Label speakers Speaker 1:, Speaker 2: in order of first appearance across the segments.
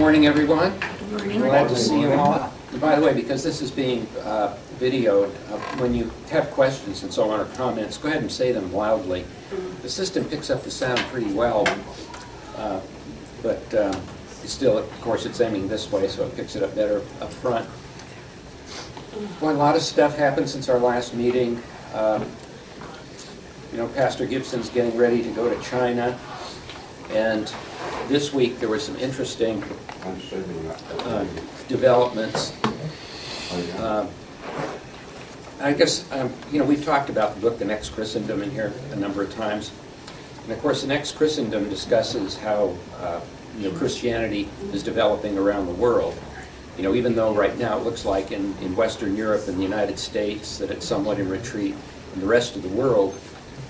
Speaker 1: morning, everyone.
Speaker 2: Good morning.
Speaker 1: Glad to see you all. And by the way, because this is being videoed, when you have questions and so on or comments, go ahead and say them loudly. The system picks up the sound pretty well, but still, of course, it's aiming this way, so it picks it up better up front. Well, a lot of stuff happened since our last meeting. Pastor Gibson's getting ready to go to China, and this week there were some interesting developments. I guess, we've talked about the book, The Next Christendom, in here a number of times. And of course, The Next Christendom discusses how Christianity is developing around the world. Even though right now it looks like in Western Europe and the United States that it's somewhat in retreat, in the rest of the world,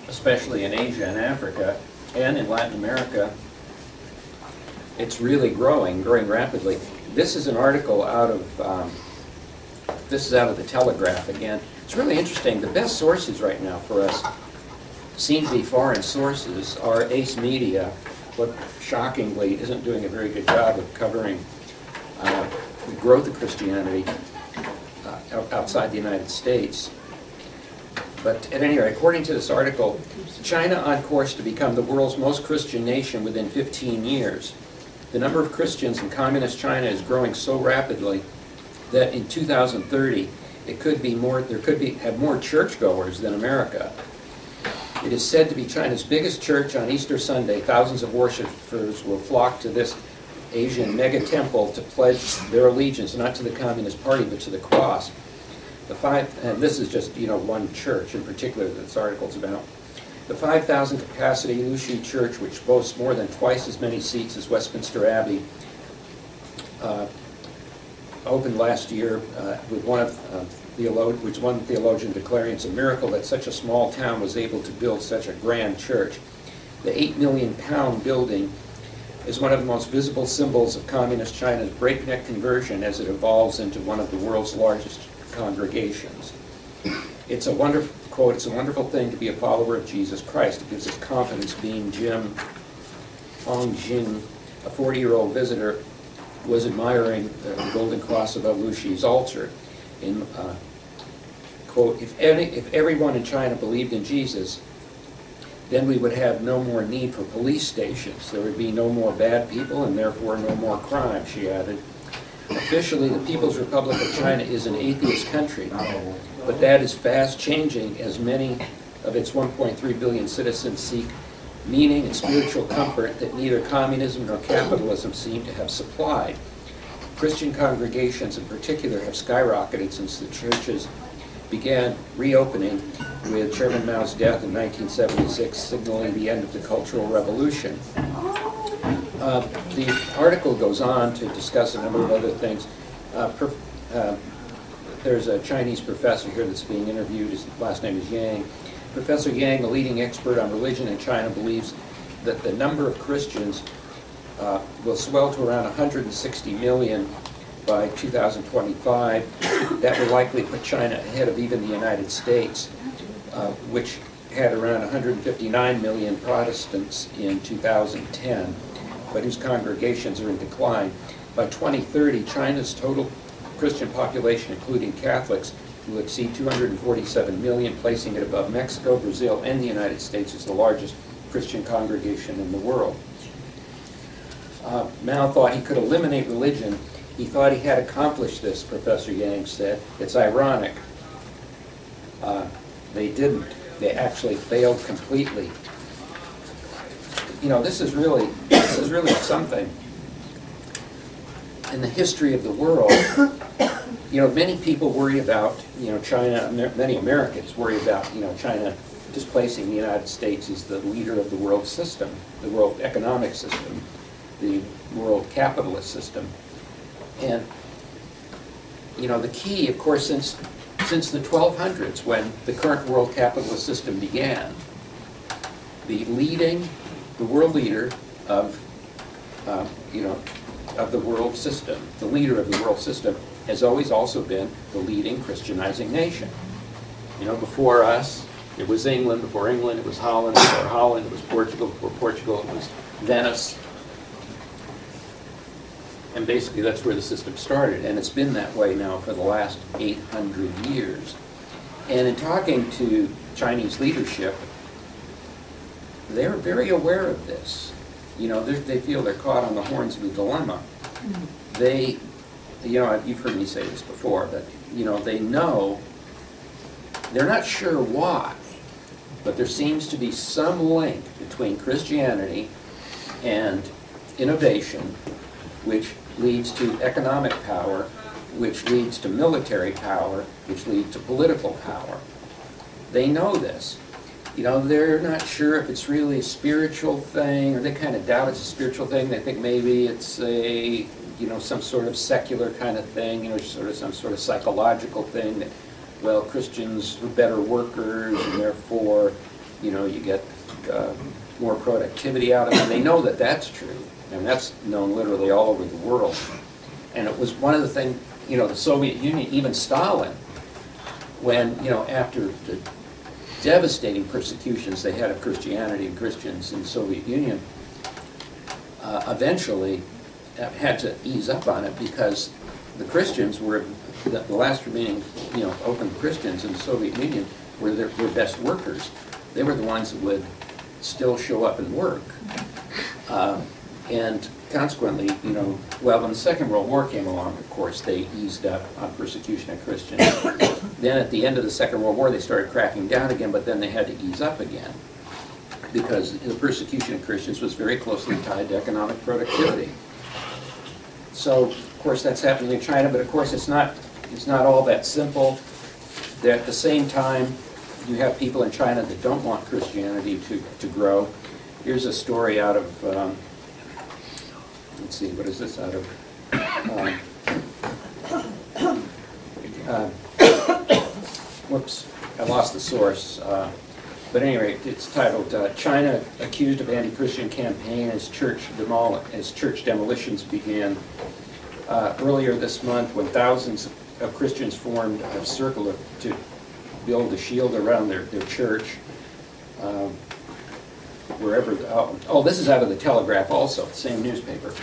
Speaker 1: especially in Asia and Africa and in Latin America, it's really growing rapidly. This is an article out of the Telegraph again. It's really interesting. The best sources right now for us seem to be foreign sources are Ace Media, but shockingly isn't doing a very good job of covering the growth of Christianity outside the United States. But at any rate, according to this article, China on course to become the world's most Christian nation within 15 years. The number of Christians in communist China is growing so rapidly that in 2030 there could have more churchgoers than America. It is said to be China's biggest church on Easter Sunday. Thousands of worshippers will flock to this Asian mega temple to pledge their allegiance not to the Communist Party but to the cross. And this is just one church in particular that this article's about. The 5,000 capacity Lushi Church, which boasts more than twice as many seats as Westminster Abbey, opened last year with one theologian declaring it's a miracle that such a small town was able to build such a grand church. The 8 million pound building is one of the most visible symbols of Communist China's breakneck conversion as it evolves into one of the world's largest congregations. It's a wonderful, quote, "It's a wonderful thing to be a follower of Jesus Christ. It gives us confidence," Being Jim Hongjin, a 40-year-old visitor, was admiring the golden cross above Lushi's altar. In, quote, if everyone in China believed in Jesus, then we would have no more need for police stations. There would be no more bad people and therefore no more crime, she added. Officially, the People's Republic of China is an atheist country, but that is fast changing as many of its 1.3 billion citizens seek meaning and spiritual comfort that neither communism nor capitalism seem to have supplied. Christian congregations in particular have skyrocketed since the churches began reopening with Chairman Mao's death in 1976, signaling the end of the Cultural Revolution. The article goes on to discuss a number of other things. There's a Chinese professor here that's being interviewed. His last name is Yang. Professor Yang, a leading expert on religion in China, believes that the number of Christians will swell to around 160 million by 2025. That will likely put China ahead of even the United States, which had around 159 million Protestants in 2010, but whose congregations are in decline. By 2030, China's total Christian population, including Catholics, will exceed 247 million, placing it above Mexico, Brazil, and the United States as the largest Christian congregation in the world. Mao thought he could eliminate religion. He thought he had accomplished this, Professor Yang said. It's ironic. They didn't. They actually failed completely. This is really something. In the history of the world, many people worry about, China, many Americans worry about, China displacing the United States as the leader of the world system, the world economic system, the world capitalist system. And, the key, of course, since the 1200s, when the current world capitalist system began, the world leader of the world system, the leader of the world system, has always also been the leading Christianizing nation. Before us, it was England. Before England, it was Holland. Before Holland, it was Portugal. Before Portugal, it was Venice. And basically that's where the system started, and it's been that way now for the last 800 years. And in talking to Chinese leadership, they're very aware of this. You know, they feel they're caught on the horns of a dilemma. They, you know, you've heard me say this before, but, you know, they know, they're not sure why, but there seems to be some link between Christianity and innovation, which leads to economic power, which leads to military power, which leads to political power. They know this. You know, they're not sure if it's really a spiritual thing, or they kind of doubt it's a spiritual thing. They think maybe it's a, you know, some sort of secular kind of thing, you know, sort of some sort of psychological thing that, well, Christians are better workers, and therefore, you know, you get more productivity out of them. They know that that's true, and that's known literally all over the world. And it was one of the things, you know, the Soviet Union, even Stalin, when, you know, after the devastating persecutions they had of Christianity and Christians in the Soviet Union, eventually had to ease up on it, because the Christians were, the last remaining, you know, open Christians in the Soviet Union were their best workers. They were the ones that would still show up and work. And consequently, you know, well, when the Second World War came along, of course, they eased up on persecution of Christians. Then at the end of the Second World War, they started cracking down again, but then they had to ease up again, because the persecution of Christians was very closely tied to economic productivity. So, of course, that's happening in China, but of course it's not all that simple. That at the same time, you have people in China that don't want Christianity to grow. Here's a story out of, let's see, what is this out of? Whoops, I lost the source. But anyway, it's titled, China Accused of Anti-Christian Campaign as Church Demolitions Began. Earlier this month, when thousands of Christians formed a circle to build a shield around their church, wherever, oh, this is out of the Telegraph also, same newspaper.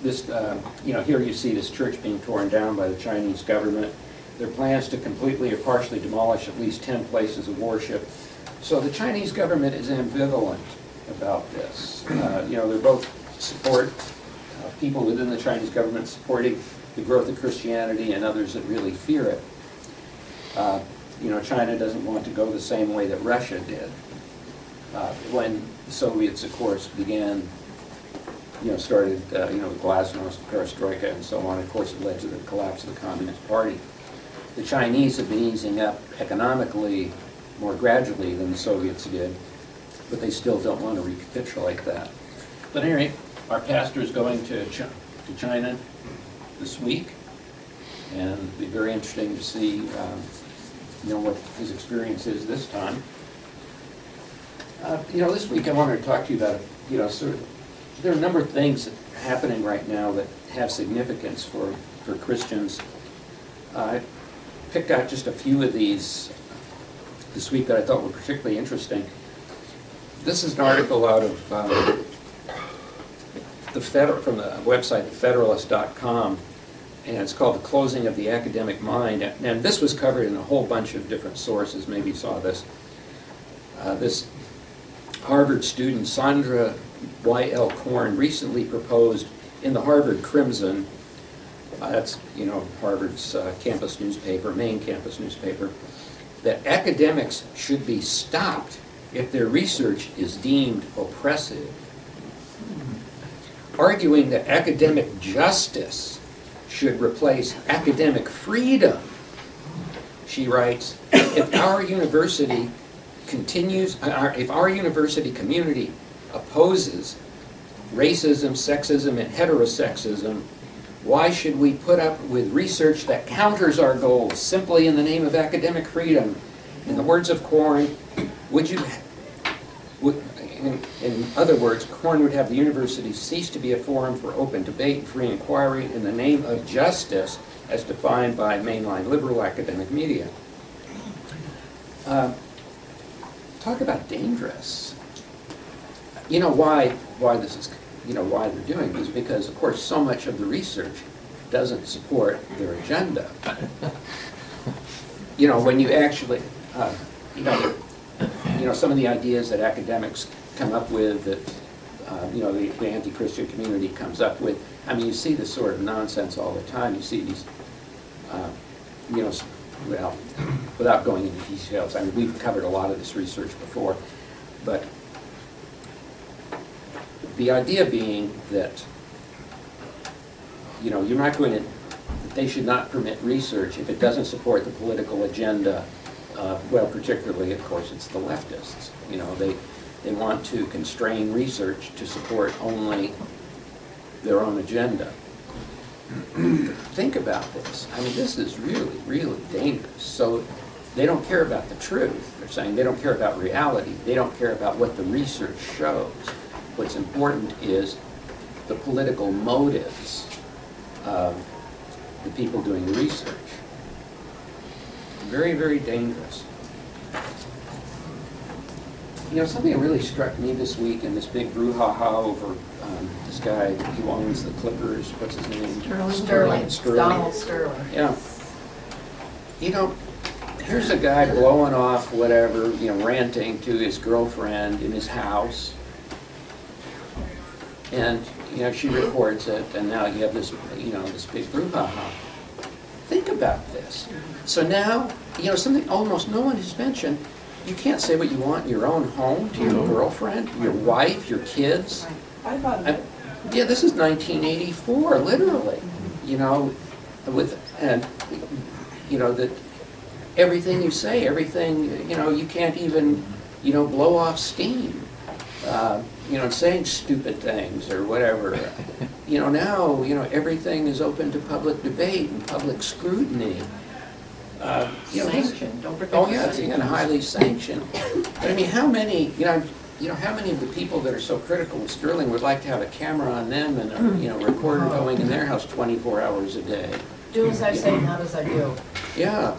Speaker 1: You know, here you see this church being torn down by the Chinese government. Their plans to completely or partially demolish at least 10 places of worship. So the Chinese government is ambivalent about this. You know, they both support people within the Chinese government supporting the growth of Christianity, and others that really fear it. You know, China doesn't want to go the same way that Russia did. When the Soviets, of course, began, you know, started, you know, the glasnost, perestroika, and so on. Of course, it led to the collapse of the Communist Party. The Chinese have been easing up economically more gradually than the Soviets did, but they still don't want to recapitulate that. But anyway, our pastor is going to China this week, and it'll be very interesting to see, you know, what his experience is this time. You know, this week I wanted to talk to you about, you know, sort of, there are a number of things happening right now that have significance for Christians. I picked out just a few of these this week that I thought were particularly interesting. This is an article out of from the website Federalist.com, and it's called The Closing of the Academic Mind. And this was covered in a whole bunch of different sources. Maybe you saw this. This Harvard student, Sandra Y.L. Korn, recently proposed in the Harvard Crimson, that's, you know, Harvard's campus newspaper, main campus newspaper, that academics should be stopped if their research is deemed oppressive, arguing that academic justice should replace academic freedom. She writes, if our university community opposes racism, sexism, and heterosexism, why should we put up with research that counters our goals simply in the name of academic freedom? In the words of Korn, in other words, Korn would have the university cease to be a forum for open debate and free inquiry in the name of justice as defined by mainline liberal academic media. Talk about dangerous. You know why this is why they're doing this, because of course so much of the research doesn't support their agenda. When you actually, some of the ideas that academics come up with, that the anti-Christian community comes up with. I mean, you see this sort of nonsense all the time. You see these, well, without going into details, I mean, we've covered a lot of this research before, but the idea being that, you're not going to, they should not permit research if it doesn't support the political agenda. Well, particularly, of course, it's the leftists. They want to constrain research to support only their own agenda. Think about this. I mean, this is really, really dangerous. So they don't care about the truth. They're saying they don't care about reality. They don't care about what the research shows. What's important is the political motives of the people doing the research. Very, very dangerous. Something that really struck me this week in this big brouhaha over this guy who owns the Clippers, what's his name?
Speaker 2: Sterling. Donald Sterling.
Speaker 1: Yeah. Here's a guy blowing off whatever, ranting to his girlfriend in his house. And, she records it, and now you have this, this big brouhaha. Think about this. So now, something almost no one has mentioned, you can't say what you want in your own home to your girlfriend, your wife, your kids.
Speaker 3: I thought of it.
Speaker 1: Yeah, this is 1984, literally. That everything you say, everything, you can't even, blow off steam. Saying stupid things or whatever. Now, everything is open to public debate and public scrutiny.
Speaker 2: Sanctioned. Don't forget.
Speaker 1: Oh yeah, it's again highly sanctioned. But I mean, how many, how many of the people that are so critical of Sterling would like to have a camera on them and a, recorder going in their house 24 hours a day?
Speaker 2: Do as I say, not as I do.
Speaker 1: Yeah,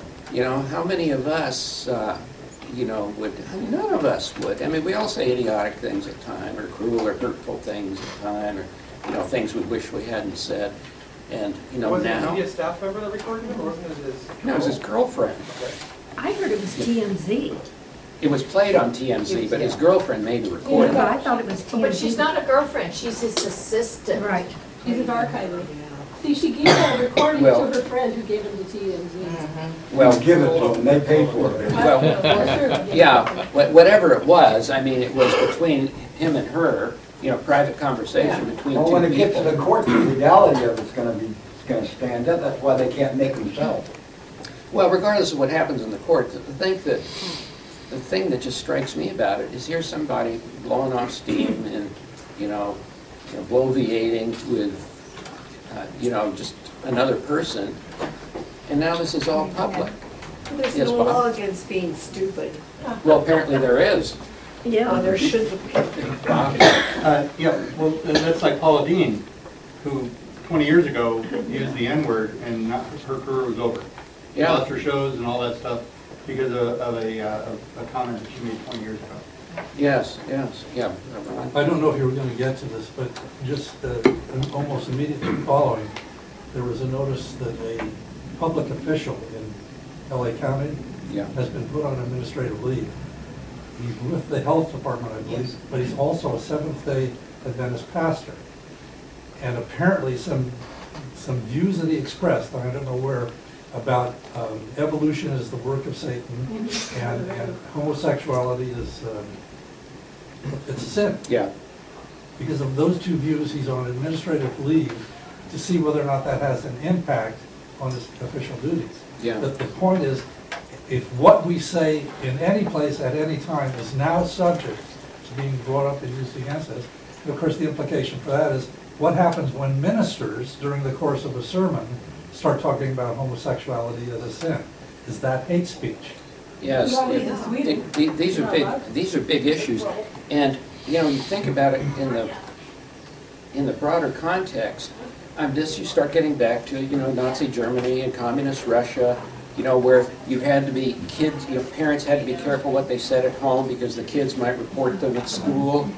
Speaker 1: how many of us, would, none of us would. I mean, we all say idiotic things at time, or cruel or hurtful things at time, or, things we wish we hadn't said. And,
Speaker 4: Was
Speaker 1: now...
Speaker 4: it a staff member that recorded him, or wasn't it his...
Speaker 1: No, it was his girlfriend.
Speaker 4: Okay.
Speaker 3: I heard it was TMZ.
Speaker 1: It was played on TMZ, but his girlfriend made the recording.
Speaker 3: But I thought it was TMZ.
Speaker 2: But she's not a girlfriend, she's his assistant.
Speaker 3: Right.
Speaker 5: She's an archiver. See, she gave that recording
Speaker 1: Well-
Speaker 5: to her friend who gave him to TMZ.
Speaker 1: Well,
Speaker 6: Give it to them, they pay for it.
Speaker 1: Well, yeah, whatever it was, I mean, it was between him and her, private conversation between
Speaker 6: Well,
Speaker 1: two
Speaker 6: when it gets to
Speaker 1: people.
Speaker 6: the court, the legality of it's gonna stand up, that's why they can't make them sell.
Speaker 1: Well, regardless of what happens in the court, the thing that just strikes me about it is here's somebody blowing off steam and, bloviating with, just another person, and now this is all public.
Speaker 7: There's
Speaker 1: Yes,
Speaker 7: no
Speaker 1: Bob?
Speaker 7: law against being stupid.
Speaker 1: Well, apparently there is.
Speaker 7: Yeah, there should be.
Speaker 1: Bob?
Speaker 8: Well, that's like Paula Dean, who 20 years ago used the N-word and her career was over.
Speaker 1: Yeah.
Speaker 8: Lost her shows and all that stuff because of a comment that she made 20 years ago.
Speaker 1: Yes, yeah.
Speaker 9: I don't know if you were going to get to this, but just almost immediately following, there was a notice that a public official in LA County
Speaker 1: Yeah.
Speaker 9: has been put on administrative leave. He's with the health department, I believe, but he's also a Seventh-day Adventist pastor. And apparently some views that he expressed, I don't know where, about evolution is the work of Satan and homosexuality is it's a sin.
Speaker 1: Yeah.
Speaker 9: Because of those two views, he's on administrative leave to see whether or not that has an impact on his official duties.
Speaker 1: Yeah.
Speaker 9: But the point is, if what we say in any place at any time is now subject to being brought up and used against us, and of course the implication for that is what happens when ministers during the course of a sermon start talking about homosexuality as a sin? Is that hate speech?
Speaker 1: Yes,
Speaker 5: No, it's Sweden.
Speaker 1: these are big issues, and you think about it in the broader context. This you start getting back to Nazi Germany and communist Russia, where you had to be parents had to be careful what they said at home because the kids might report them at school.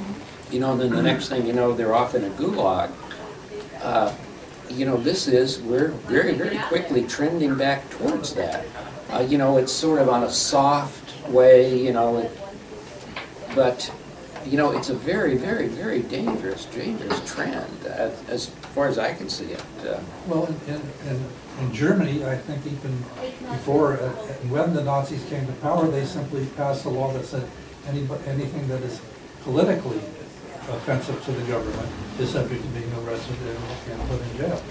Speaker 1: you know, and then the next thing you know, they're off in a gulag. You know, we're very, very quickly trending back towards that. You know, it's sort of on a soft way, you know, but, you know, it's a very, very, very dangerous trend, as far as I can see it.
Speaker 9: Well, in Germany, I think even before, when the Nazis came to power, they simply passed a law that said anything that is politically offensive to the government is subject to being arrested and put in jail.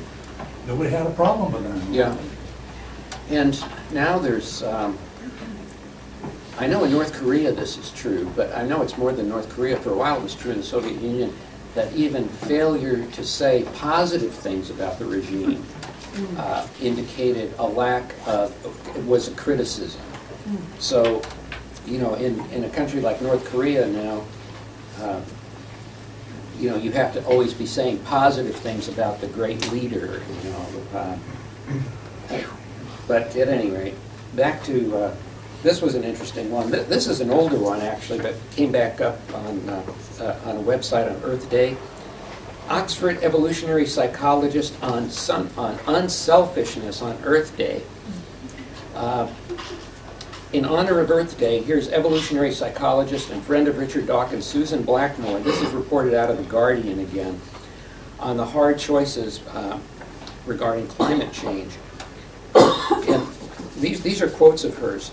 Speaker 9: Nobody had a problem with that.
Speaker 1: Yeah. And now there's, I know in North Korea this is true, but I know it's more than North Korea. For a while it was true in the Soviet Union that even failure to say positive things about the regime indicated a lack of, was a criticism. So, you know, in a country like North Korea now, you know, you have to always be saying positive things about the great leader, you know. But at any rate, back to, this was an interesting one. This is an older one, actually, but came back up on a website on Earth Day. Oxford evolutionary psychologist on unselfishness on Earth Day. In honor of Earth Day, here's evolutionary psychologist and friend of Richard Dawkins, Susan Blackmore. This is reported out of The Guardian again, on the hard choices regarding climate change. And these are quotes of hers.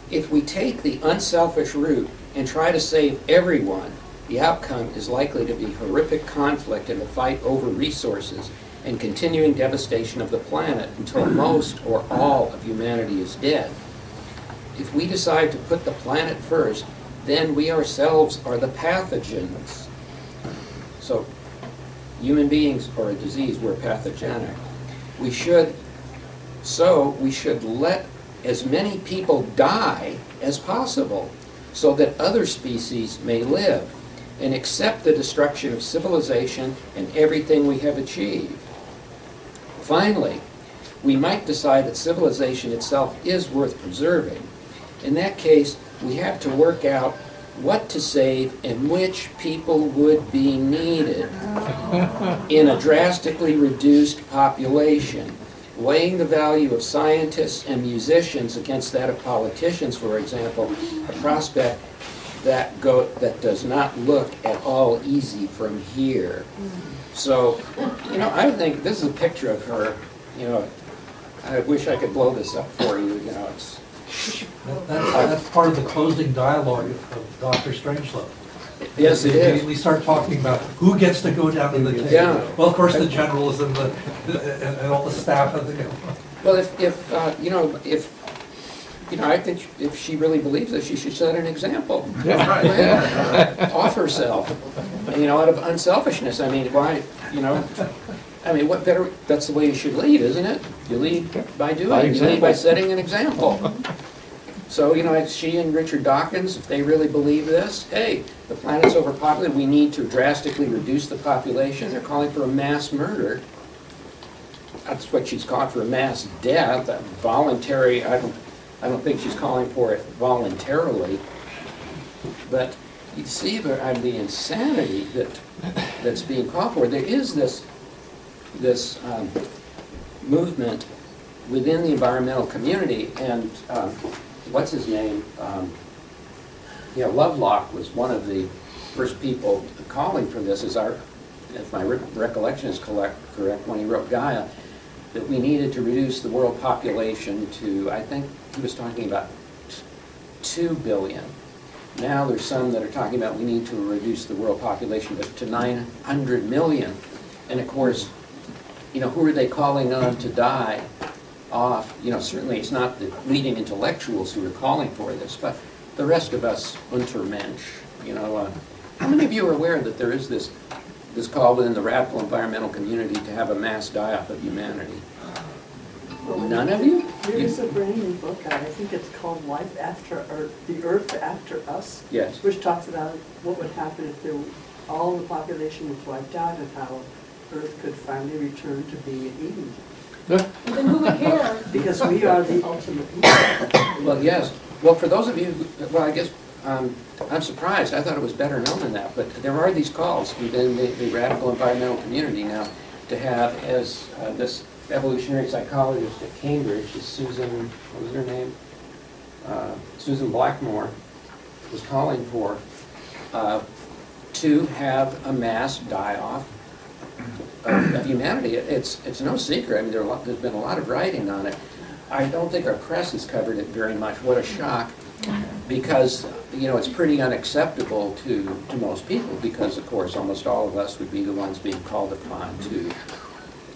Speaker 1: If we take the unselfish route and try to save everyone, the outcome is likely to be horrific conflict and a fight over resources and continuing devastation of the planet until most or all of humanity is dead. If we decide to put the planet first, then we ourselves are the pathogens. So, human beings are a disease, we're pathogenic. We should let as many people die as possible so that other species may live and accept the destruction of civilization and everything we have achieved. Finally, we might decide that civilization itself is worth preserving. In that case, we have to work out what to save and which people would be needed in a drastically reduced population. Weighing the value of scientists and musicians against that of politicians, for example, a prospect that does not look at all easy from here. So, you know, I think this is a picture of her. You know, I wish I could blow this up for you. You know, it's.
Speaker 9: That's part of the closing dialogue of Dr. Strangelove.
Speaker 1: Yes, it is.
Speaker 9: We start talking about who gets to go down to the table.
Speaker 1: Yeah.
Speaker 9: Well, of course, the generals and and all the staff of the.
Speaker 1: Well, I think if she really believes this, she should set an example. Yeah. Off herself. You know, out of unselfishness. I mean, why? You know. I mean, what better? That's the way you should lead, isn't it? You lead by doing. You lead by setting an example. So, you know, she and Richard Dawkins, if they really believe this, hey, the planet's overpopulated, we need to drastically reduce the population. They're calling for a mass murder. That's what she's calling for, a mass death, a voluntary. I don't think she's calling for it voluntarily. But you see the insanity that's being called for. There is this movement within the environmental community, and what's his name? Lovelock was one of the first people calling for this, if my recollection is correct, when he wrote Gaia, that we needed to reduce the world population to, I think he was talking about 2 billion. Now there's some that are talking about we need to reduce the world population to 900 million. And of course, you know, who are they calling on to die off? You know, certainly it's not the leading intellectuals who are calling for this, but the rest of us, Untermensch, you know. How many of you are aware that there is this call within the radical environmental community to have a mass die-off of humanity? None of you?
Speaker 10: There is a brand new book out, I think it's called Life After Earth, The Earth After Us.
Speaker 1: Yes.
Speaker 10: Which talks about what would happen if all the population was wiped out and how Earth could finally return to being an Eden.
Speaker 5: Then who would care?
Speaker 10: Because we are the ultimate people.
Speaker 1: Well, yes. Well, for those of you, I guess I'm surprised. I thought it was better known than that, but there are these calls within the radical environmental community now to have, as this evolutionary psychologist at Cambridge, is Susan, what was her name? Susan Blackmore was calling for, to have a mass die-off of humanity. It's no secret. I mean, there's been a lot of writing on it. I don't think our press has covered it very much. What a shock. Because, you know, it's pretty unacceptable to most people because, of course, almost all of us would be the ones being called upon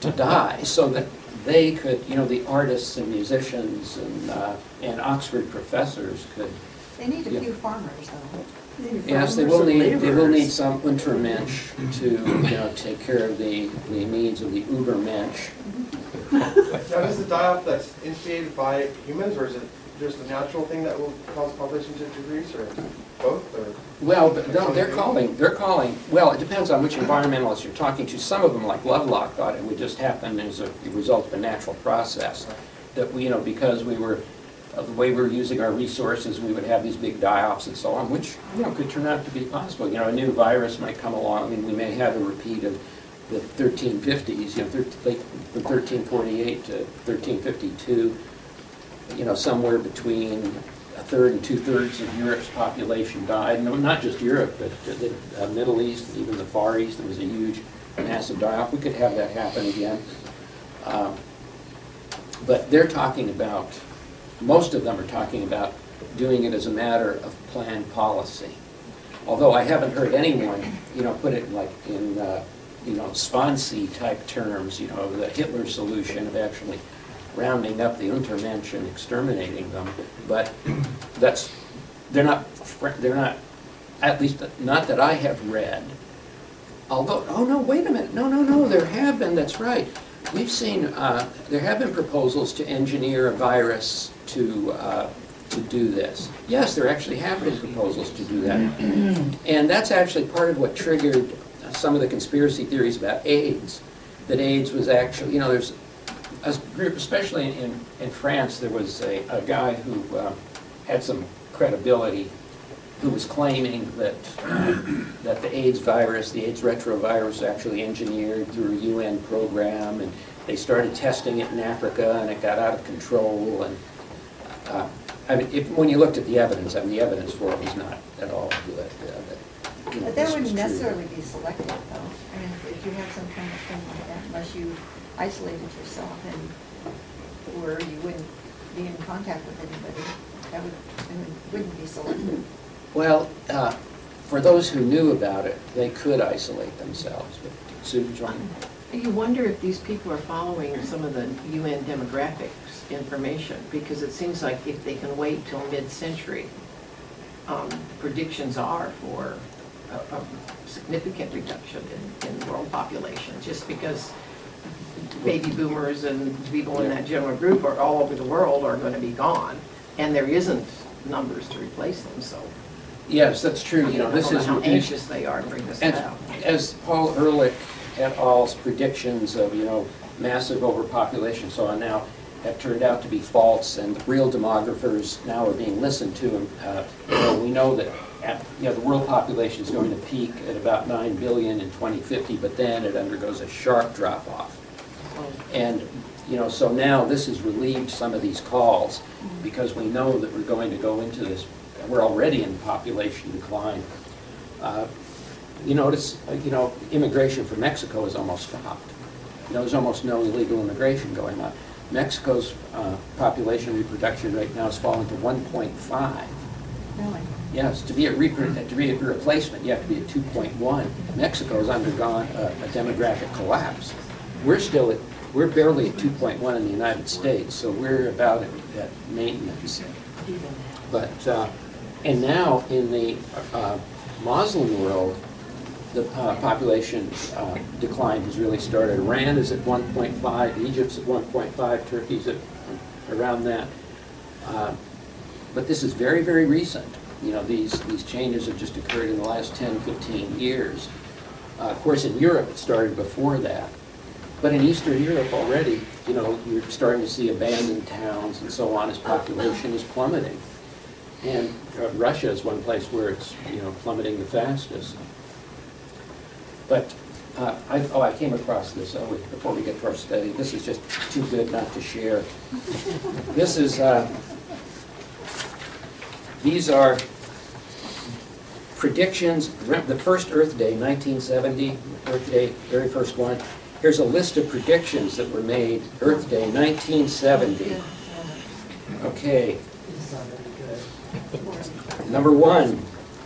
Speaker 1: to die, so that they could, you know, the artists and musicians and Oxford professors could.
Speaker 7: They need a few farmers, though.
Speaker 1: Yes, they will need some Untermensch to, you know, take care of the needs of the Ubermensch.
Speaker 4: Now, is the die-off that's instigated by humans, or is it just a natural thing that will cause population to decrease, or both, or?
Speaker 1: Well, no, they're calling, well, it depends on which environmentalist you're talking to. Some of them, like Lovelock, thought it would just happen as a result of a natural process. That we, you know, because we were, the way we were using our resources, we would have these big die-offs and so on, which, you know, could turn out to be possible. You know, a new virus might come along, and we may have a repeat of the 1350s, you know, from 1348 to 1352. You know, somewhere between a third and two-thirds of Europe's population died. No, not just Europe, but the Middle East, even the Far East. There was a huge, massive die-off. We could have that happen again. But they're talking about, most of them are talking about doing it as a matter of planned policy. Although I haven't heard anyone, you know, put it like in, you know, Swansea-type terms, you know, the Hitler solution of actually rounding up the Untermensch and exterminating them, but they're not, at least not that I have read. Although, oh no, wait a minute, no, there have been, that's right. We've seen, there have been proposals to engineer a virus to do this. Yes, there actually have been proposals to do that. And that's actually part of what triggered some of the conspiracy theories about AIDS, that AIDS was actually, you know, there's a group, especially in France, there was a guy who had some credibility, who was claiming that the AIDS virus, the AIDS retrovirus, was actually engineered through a UN program, and they started testing it in Africa, and it got out of control. And I mean, when you looked at the evidence, I mean, the evidence for it was not at all good. You know,
Speaker 7: But that
Speaker 1: this was
Speaker 7: wouldn't
Speaker 1: true.
Speaker 7: necessarily be selective, though. I mean, if you have some kind of thing like that, unless you isolated yourself and where you wouldn't be in contact with anybody, that wouldn't be selective.
Speaker 1: Well, for those who knew about it, they could isolate themselves. But Sue, John?
Speaker 2: You wonder if these people are following some of the UN demographics information, because it seems like if they can wait till mid-century, predictions are for a significant reduction in world population, just because baby boomers and people in that general group are all over the world are going to be gone, and there isn't numbers to replace them, so.
Speaker 1: Yes, that's true. You know, this
Speaker 2: I don't
Speaker 1: is
Speaker 2: know how anxious they are to bring this about.
Speaker 1: as Paul Ehrlich et al.'s predictions of, you know, massive overpopulation, so on now, have turned out to be false, and real demographers now are being listened to. You know, we know that you know, the world population is going to peak at about 9 billion in 2050, but then it undergoes a sharp drop-off. And, you know, so now this has relieved some of these calls, because we know that we're going to go into this, we're already in population decline. You notice, you know, immigration from Mexico is almost stopped. You know, there's almost no illegal immigration going on. Mexico's population reproduction rate now has fallen to 1.5.
Speaker 7: Really?
Speaker 1: Yes, to be a replacement, you have to be at 2.1. Mexico has undergone a demographic collapse. We're barely at 2.1 in the United States, so we're about at maintenance. But, and now in the Muslim world, the population decline has really started. Iran is at 1.5, Egypt's at 1.5, Turkey's at around that. But this is very, very recent. You know, these changes have just occurred in the last 10, 15 years. Of course, in Europe, it started before that. But in Eastern Europe already, you know, you're starting to see abandoned towns and so on as population is plummeting. And Russia is one place where it's, plummeting the fastest. But I came across this before we get to our study. This is just too good not to share. This is, these are predictions, the first Earth Day, 1970, Earth Day, very first one. Here's a list of predictions that were made, Earth Day, 1970. Okay. Number one,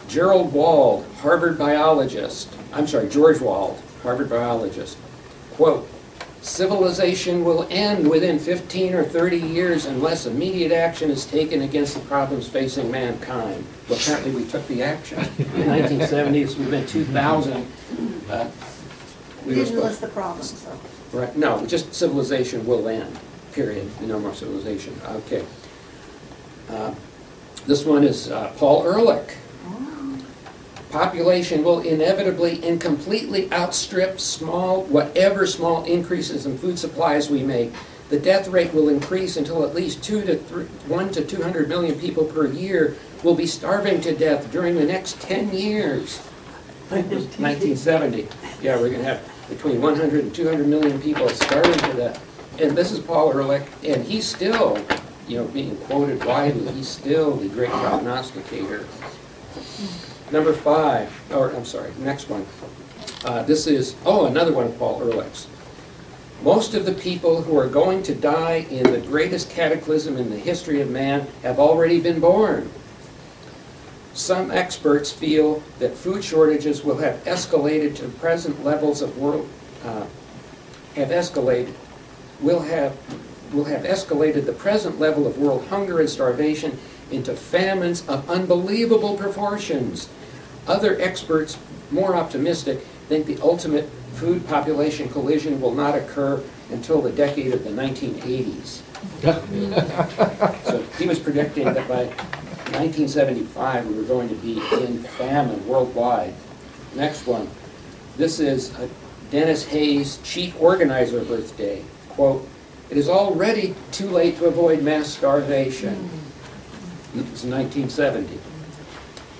Speaker 1: George Wald, Harvard biologist, Harvard biologist, quote, civilization will end within 15 or 30 years unless immediate action is taken against the problems facing mankind. Well, apparently we took the action. In the 1970s, we've been 2000.
Speaker 7: We didn't list the problems, though.
Speaker 1: Right, no, just civilization will end, period. No more civilization. Okay. This one is Paul Ehrlich. Population will inevitably and completely outstrip whatever small increases in food supplies we make. The death rate will increase until at least 1 to 200 million people per year will be starving to death during the next 10 years. 1970. Yeah, we're going to have between 100 and 200 million people starving to death. And this is Paul Ehrlich, and he's still, being quoted widely. He's still the great prognosticator. Number 5, next one. This is, another one of Paul Ehrlich's. Most of the people who are going to die in the greatest cataclysm in the history of man have already been born. Some experts feel that food shortages will have escalated to present levels of will have escalated the present level of world hunger and starvation into famines of unbelievable proportions. Other experts, more optimistic, think the ultimate food population collision will not occur until the decade of the 1980s. So he was predicting that by 1975 we were going to be in famine worldwide. Next one. This is Dennis Hayes, chief organizer of Earth Day. Quote, it is already too late to avoid mass starvation. It's 1970.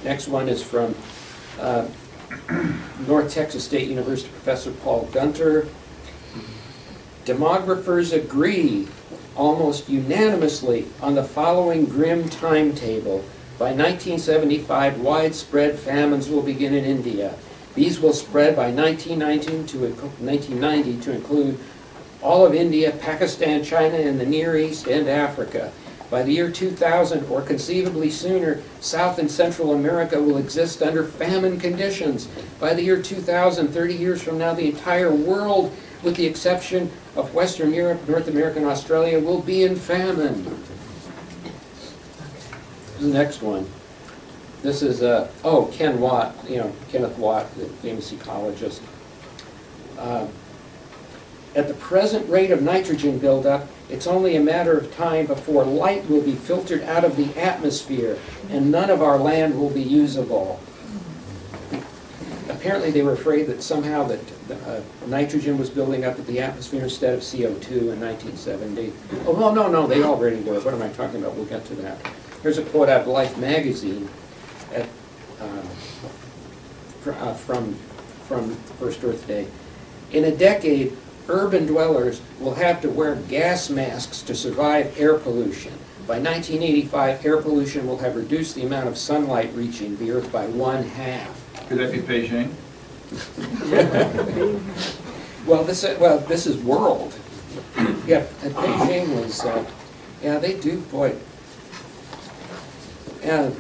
Speaker 1: Next one is from North Texas State University professor Paul Gunter. Demographers agree almost unanimously on the following grim timetable. By 1975, widespread famines will begin in India. These will spread by 1990 to include all of India, Pakistan, China, and the Near East and Africa. By the year 2000, or conceivably sooner, South and Central America will exist under famine conditions. By the year 2000, 30 years from now, the entire world, with the exception of Western Europe, North America, and Australia, will be in famine. The next one. This is, Ken Watt, Kenneth Watt, the famous ecologist. At the present rate of nitrogen buildup, it's only a matter of time before light will be filtered out of the atmosphere and none of our land will be usable. Apparently they were afraid that somehow that nitrogen was building up in the atmosphere instead of CO2 in 1970. Oh, well, no, they already were. What am I talking about? We'll get to that. Here's a quote out of Life magazine from First Earth Day. In a decade, urban dwellers will have to wear gas masks to survive air pollution. By 1985, air pollution will have reduced the amount of sunlight reaching the Earth by 1/2.
Speaker 11: Could that be Beijing?
Speaker 1: Well, this is world. Yeah, and Beijing was, they do, boy. Yeah,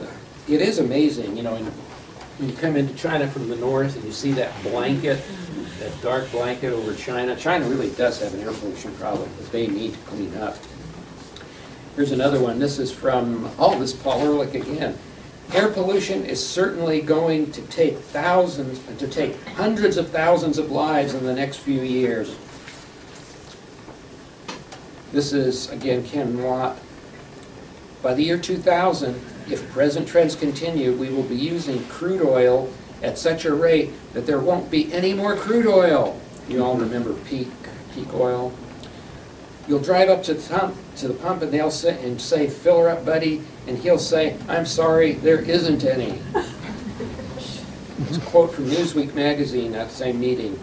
Speaker 1: it is amazing, when you come into China from the north and you see that blanket, that dark blanket over China. China really does have an air pollution problem that they need to clean up. Here's another one. This is from, this is Paul Ehrlich again. Air pollution is certainly going to take hundreds of thousands of lives in the next few years. This is, again, Ken Watt. By the year 2000, if present trends continue, we will be using crude oil at such a rate that there won't be any more crude oil. You all remember peak oil. you'll drive up to the pump and they'll say, fill her up, buddy, and he'll say, I'm sorry, there isn't any. It's a quote from Newsweek magazine at the same meeting.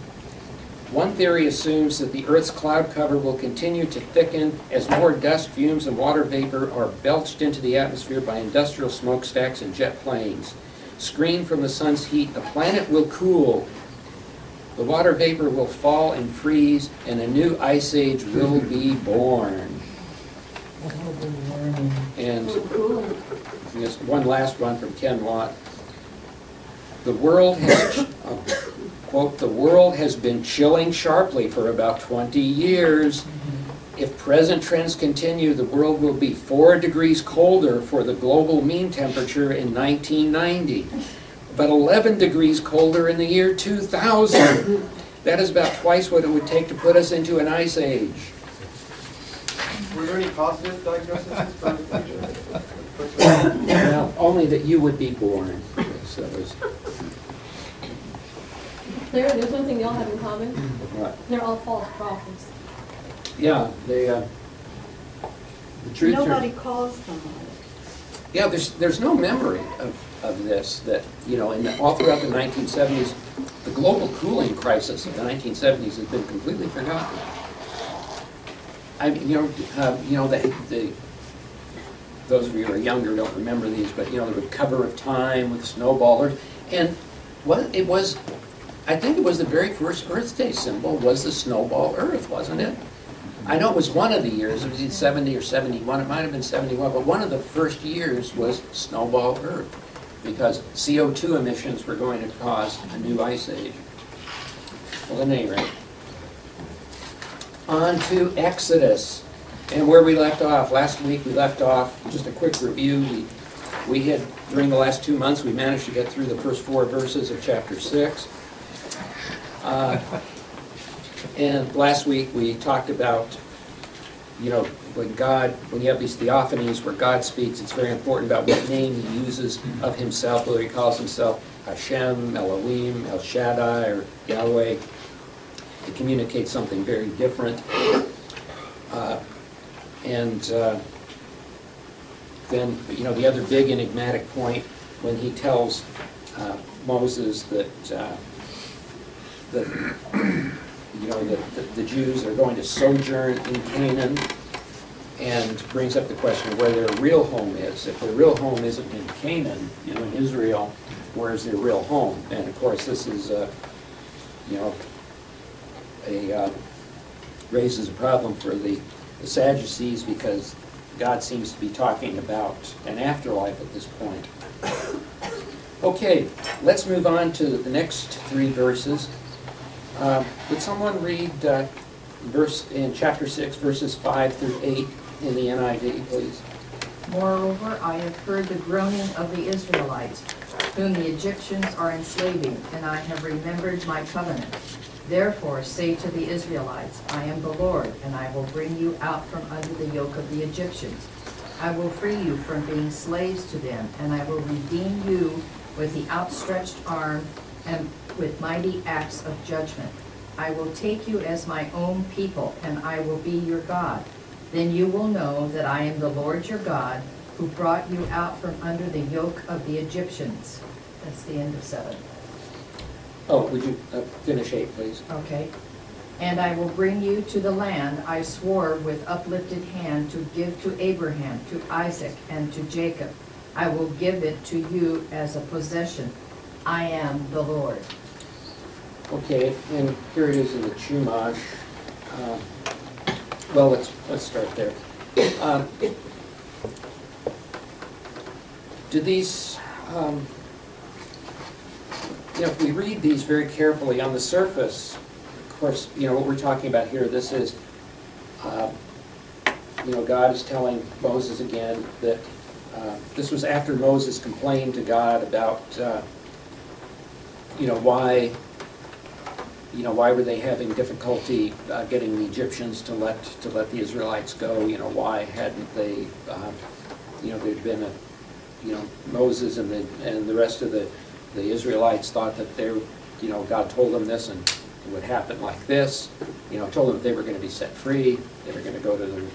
Speaker 1: One theory assumes that the Earth's cloud cover will continue to thicken as more dust, fumes, and water vapor are belched into the atmosphere by industrial smokestacks and jet planes. Screened from the sun's heat, the planet will cool. The water vapor will fall and freeze, and a new ice age will be born. And just one last one from Ken Watt. The world has, quote, the world has been chilling sharply for about 20 years. If present trends continue, the world will be 4 degrees colder for the global mean temperature in 1990, but 11 degrees colder in the year 2000. That is about twice what it would take to put us into an ice age.
Speaker 4: Were there any positive diagnoses for the future?
Speaker 1: Well, only that you would be born. So
Speaker 5: Claire, there's one thing they all have in common.
Speaker 1: what?
Speaker 5: They're all false prophets.
Speaker 1: Yeah, the truth.
Speaker 3: Nobody calls them on it.
Speaker 1: Yeah, there's no memory of this, that, you know, all throughout the 1970s, the global cooling crisis of the 1970s has been completely forgotten. I mean, those of you who are younger don't remember these, but, you know, the cover of time with snowballers, and I think it was the very first Earth Day symbol was the snowball Earth, wasn't it? I know it was one of the years, it was either 70 or 71, it might have been 71, but one of the first years was snowball Earth, because CO2 emissions were going to cause a new ice age. Well, at any rate, on to Exodus, and where we left off. Last week we left off, just a quick review, we had, during the last 2 months, we managed to get through the first 4 verses of chapter 6. And last week we talked about, you know, when you have these theophanies where God speaks, it's very important about what name he uses of himself, whether he calls himself Hashem, Elohim, El Shaddai, or Yahweh. It communicates something very different. Then, you know, the other big enigmatic point when he tells Moses that you know, that the Jews are going to sojourn in Canaan, and brings up the question of where their real home is. If their real home isn't in Canaan, you know, in Israel, where is their real home? And of course, this is, you know, raises a problem for the Sadducees, because God seems to be talking about an afterlife at this point. Okay, let's move on to the next 3 verses. Would someone read verse in chapter 6, verses 5 through 8 in the NIV, please?
Speaker 7: Moreover, I have heard the groaning of the Israelites, whom the Egyptians are enslaving, and I have remembered my covenant. Therefore say to the Israelites, I am the Lord, and I will bring you out from under the yoke of the Egyptians. I will free you from being slaves to them, and I will redeem you with the outstretched arm and with mighty acts of judgment. I will take you as my own people, and I will be your God. Then you will know that I am the Lord your God, who brought you out from under the yoke of the Egyptians. That's the end of 7.
Speaker 1: Oh, would you finish 8, please?
Speaker 7: Okay. And I will bring you to the land I swore with uplifted hand to give to Abraham, to Isaac, and to Jacob. I will give it to you as a possession. I am the Lord.
Speaker 1: Okay, and here it is in the Chumash. Well, let's start there. Do these, you know, if we read these very carefully on the surface, of course, you know, what we're talking about here, this is, you know, God is telling Moses again that this was after Moses complained to God about, you know, why were they having difficulty getting the Egyptians to let the Israelites go? You know, why hadn't they? You know, there'd been Moses and the rest of the Israelites thought that they, you know, God told them this, and would happen like this, told them they were going to be set free, they were going to go to the,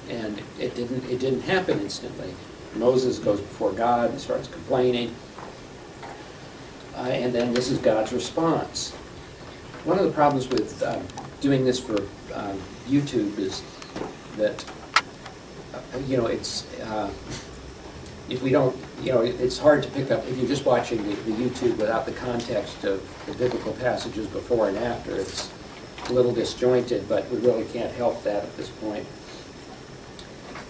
Speaker 1: and it didn't happen instantly. Moses goes before God and starts complaining, and then this is God's response. One of the problems with doing this for YouTube is that, it's, if we don't, it's hard to pick up, if you're just watching the YouTube without the context of the biblical passages before and after, it's a little disjointed, but we really can't help that at this point.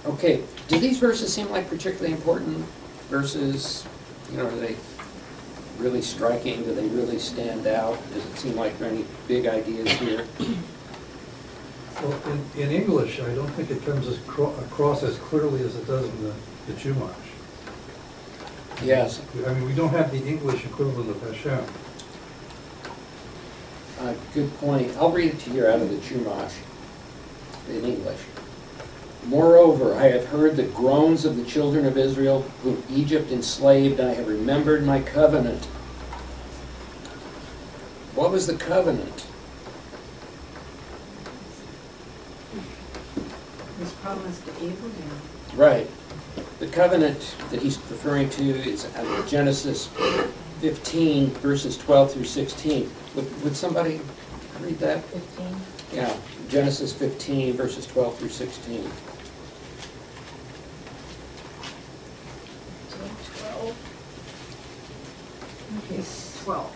Speaker 1: Okay, do these verses seem like particularly important verses? Are they really striking? Do they really stand out? Does it seem like there are any big ideas here?
Speaker 9: Well, in English, I don't think it comes across as clearly as it does in the Chumash.
Speaker 1: Yes.
Speaker 9: I mean, we don't have the English equivalent of Hashem.
Speaker 1: Good point. I'll read it to you out of the Chumash in English. Moreover, I have heard the groans of the children of Israel, whom Egypt enslaved, and I have remembered my covenant. What was the covenant?
Speaker 7: His promise to Abraham.
Speaker 1: Right. The covenant that he's referring to is Genesis 15, verses 12 through 16. Would somebody read that?
Speaker 7: 15.
Speaker 1: Yeah, Genesis 15, verses 12 through 16.
Speaker 7: 12. Okay, 12.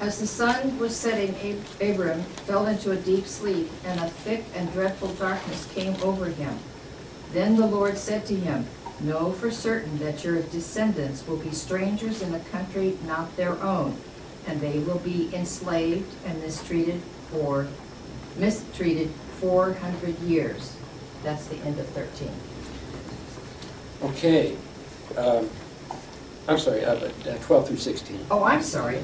Speaker 7: As the sun was setting, Abram fell into a deep sleep, and a thick and dreadful darkness came over him. Then the Lord said to him, "Know for certain that your descendants will be strangers in a country not their own, and they will be enslaved and mistreated 400 years." That's the end of 13.
Speaker 1: Okay. I'm sorry, 12 through 16.
Speaker 7: Oh, I'm sorry.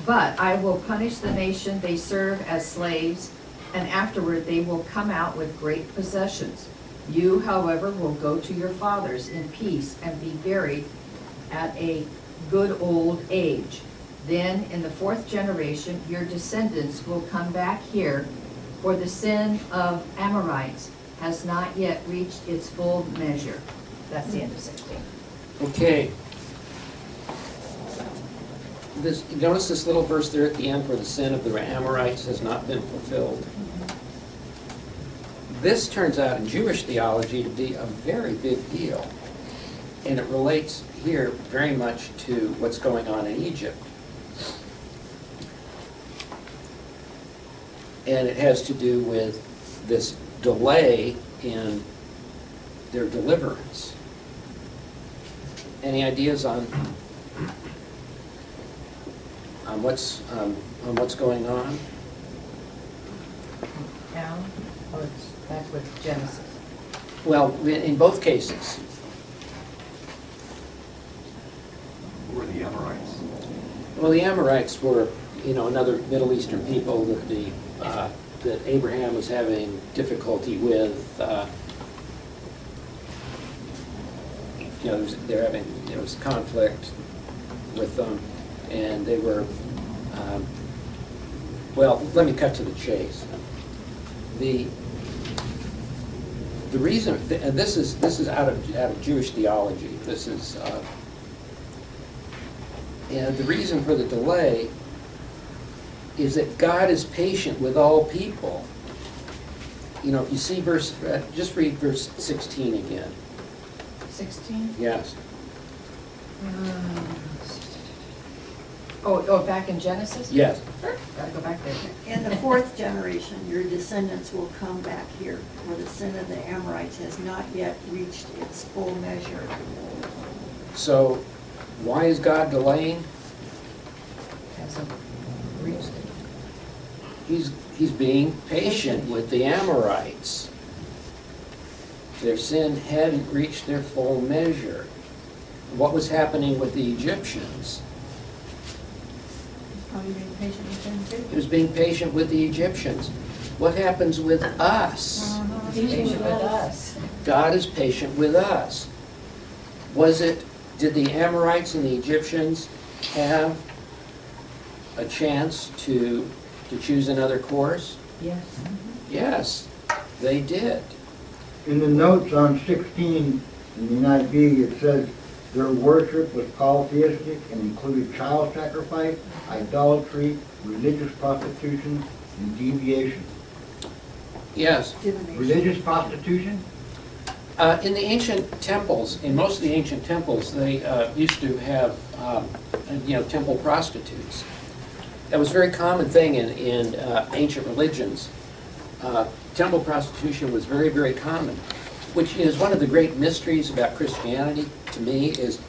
Speaker 7: But I will punish the nation they serve as slaves, and afterward they will come out with great possessions. You, however, will go to your fathers in peace and be buried at a good old age. Then, in the 4th generation, your descendants will come back here, for the sin of Amorites has not yet reached its full measure. That's the end of 16.
Speaker 1: Okay. Notice this little verse there at the end, for the sin of the Amorites has not been fulfilled. This turns out in Jewish theology to be a very big deal. And it relates here very much to what's going on in Egypt. And it has to do with this delay in their deliverance. Any ideas on what's going on?
Speaker 7: Now, or it's back with Genesis?
Speaker 1: Well, in both cases.
Speaker 11: Who were the Amorites?
Speaker 1: Well, the Amorites were, another Middle Eastern people that that Abraham was having difficulty with. There was conflict with them, and they were. Well, let me cut to the chase. The reason, and this is out of Jewish theology. This is, and the reason for the delay is that God is patient with all people. If you see just read verse 16 again.
Speaker 7: 16?
Speaker 1: Yes.
Speaker 7: Oh, back in Genesis?
Speaker 1: Yes.
Speaker 7: Sure, gotta go back there.
Speaker 12: In the 4th generation, your descendants will come back here, for the sin of the Amorites has not yet reached its full measure.
Speaker 1: So, why is God delaying?
Speaker 7: Hasn't reached it.
Speaker 1: He's being patient with the Amorites. Their sin hadn't reached their full measure. What was happening with the Egyptians?
Speaker 7: Probably being patient with them too.
Speaker 1: He was being patient with the Egyptians. What happens with us?
Speaker 7: He's patient with us.
Speaker 1: God is patient with us. Did the Amorites and the Egyptians have a chance to choose another course?
Speaker 2: Yes.
Speaker 1: Yes, they did.
Speaker 6: In the notes on 16 in the NIV, it says their worship was polytheistic and included child sacrifice, idolatry, religious prostitution, and deviation.
Speaker 1: Yes.
Speaker 6: Religious prostitution?
Speaker 1: In the ancient temples, in most of the ancient temples, they used to have, temple prostitutes. That was a very common thing in ancient religions. Temple prostitution was very, very common, which is one of the great mysteries about Christianity to me is